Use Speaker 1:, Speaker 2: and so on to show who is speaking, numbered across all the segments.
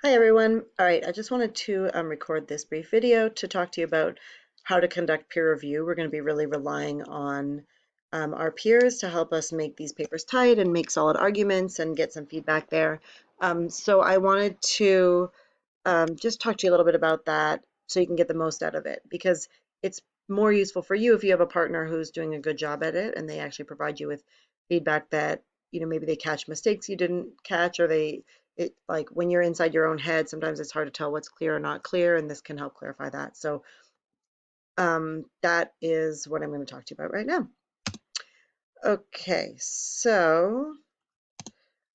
Speaker 1: Hi everyone. All right, I just wanted to record this brief video to talk to you about how to conduct peer review. We're going to be really relying on our peers to help us make these papers tight and make solid arguments and get some feedback there. So I wanted to just talk to you a little bit about that so you can get the most out of it, because it's more useful for you if you have a partner who's doing a good job at it and they actually provide you with feedback that, maybe they catch mistakes you didn't catch, or like when you're inside your own head, sometimes it's hard to tell what's clear or not clear, and this can help clarify that. So that is what I'm going to talk to you about right now. Okay, so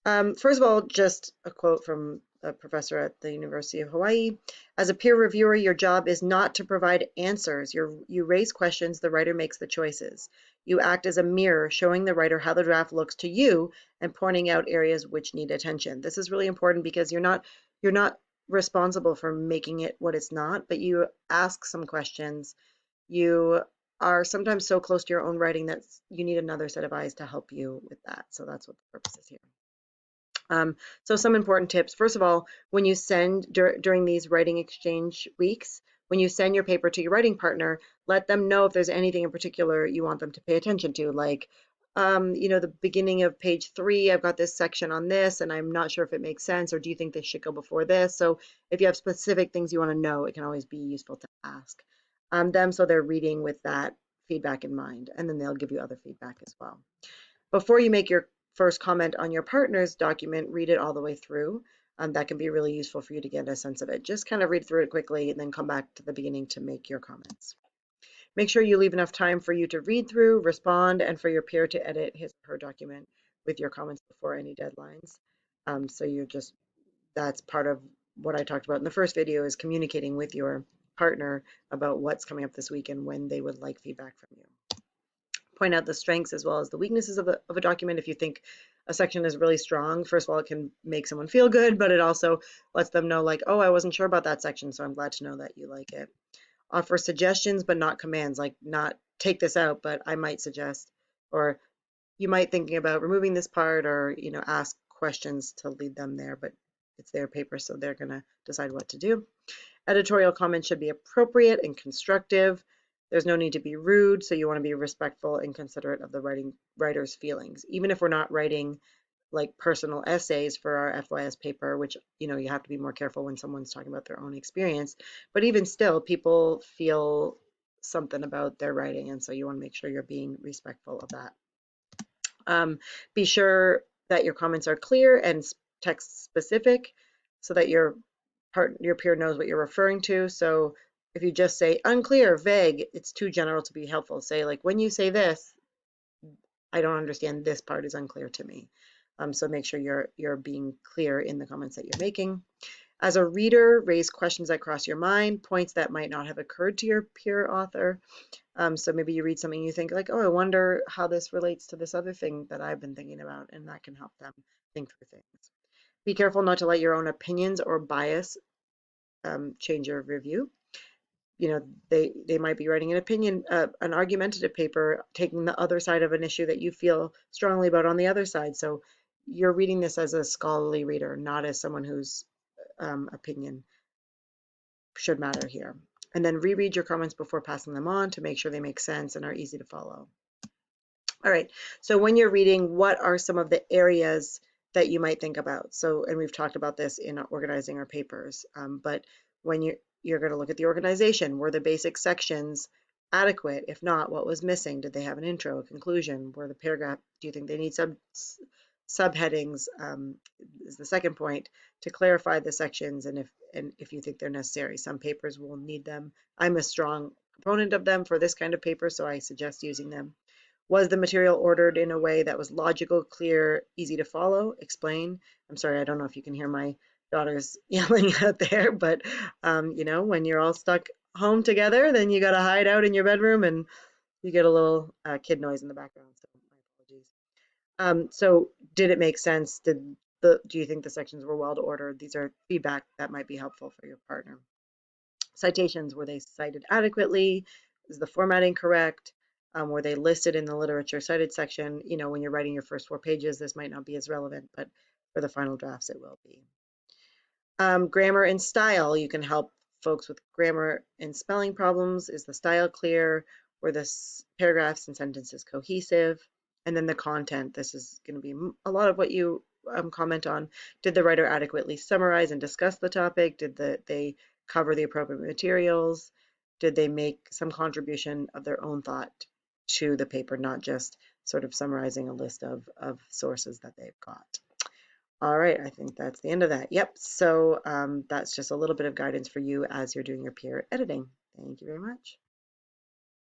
Speaker 1: first of all, just a quote from a professor at the University of Hawaii. As a peer reviewer, your job is not to provide answers. You raise questions, the writer makes the choices. You act as a mirror, showing the writer how the draft looks to you and pointing out areas which need attention. This is really important because you're not responsible for making it what it's not, but you ask some questions. You are sometimes so close to your own writing that you need another set of eyes to help you with that. So that's what the purpose is here. So some important tips. First of all, when you send during these writing exchange weeks, when you send your paper to your writing partner, let them know if there's anything in particular you want them to pay attention to. Like, the beginning of page 3, I've got this section on this, and I'm not sure if it makes sense, or do you think this should go before this? So if you have specific things you want to know, it can always be useful to ask them, so they're reading with that feedback in mind, and then they'll give you other feedback as well. Before you make your first comment on your partner's document, read it all the way through. That can be really useful for you to get a sense of it. Just kind of read through it quickly and then come back to the beginning to make your comments. Make sure you leave enough time for you to read through, respond, and for your peer to edit his or her document with your comments before any deadlines. So that's part of what I talked about in the first video, is communicating with your partner about what's coming up this week and when they would like feedback from you. Point out the strengths as well as the weaknesses of a document. If you think a section is really strong, first of all, it can make someone feel good, but it also lets them know, like, oh, I wasn't sure about that section, so I'm glad to know that you like it. Offer suggestions, but not commands, like not take this out, but I might suggest, or you might thinking about removing this part, or, ask questions to lead them there, but it's their paper, so they're going to decide what to do. Editorial comments should be appropriate and constructive. There's no need to be rude, so you want to be respectful and considerate of the writer's feelings. Even if we're not writing like personal essays for our FYS paper, which, you have to be more careful when someone's talking about their own experience. But even still, people feel something about their writing, and so you want to make sure you're being respectful of that. Be sure that your comments are clear and text specific so that your peer knows what you're referring to. So if you just say unclear, vague, it's too general to be helpful. Say, like, when you say this, I don't understand, this part is unclear to me. So make sure you're being clear in the comments that you're making. As a reader, raise questions that cross your mind, points that might not have occurred to your peer author. So maybe you read something, you think like, oh, I wonder how this relates to this other thing that I've been thinking about, and that can help them think through things. Be careful not to let your own opinions or bias change your review. They might be writing an argumentative paper, taking the other side of an issue that you feel strongly about on the other side. So you're reading this as a scholarly reader, not as someone whose opinion should matter here. And then reread your comments before passing them on to make sure they make sense and are easy to follow. All right, so when you're reading, what are some of the areas that you might think about? So, and we've talked about this in organizing our papers, but when you're going to look at the organization, were the basic sections adequate? If not, what was missing? Did they have an intro, a conclusion? Were the paragraph, do you think they need subheadings? Is the second point, to clarify the sections, and if you think they're necessary. Some papers will need them. I'm a strong proponent of them for this kind of paper, so I suggest using them. Was the material ordered in a way that was logical, clear, easy to follow? Explain. I'm sorry, I don't know if you can hear my daughters yelling out there, but when you're all stuck home together, then you got to hide out in your bedroom, and you get a little kid noise in the background. So my apologies. So did it make sense? Do you think the sections were well ordered? These are feedback that might be helpful for your partner. Citations, were they cited adequately? Is the formatting correct? Were they listed in the literature cited section? When you're writing your first 4 pages, this might not be as relevant, but for the final drafts, it will be. Grammar and style, you can help folks with grammar and spelling problems. Is the style clear? Were the paragraphs and sentences cohesive? And then the content, this is going to be a lot of what you comment on. Did the writer adequately summarize and discuss the topic? Did they cover the appropriate materials? Did they make some contribution of their own thought to the paper, not just sort of summarizing a list of sources that they've got? All right, I think that's the end of that. Yep, so that's just a little bit of guidance for you as you're doing your peer editing. Thank you very much.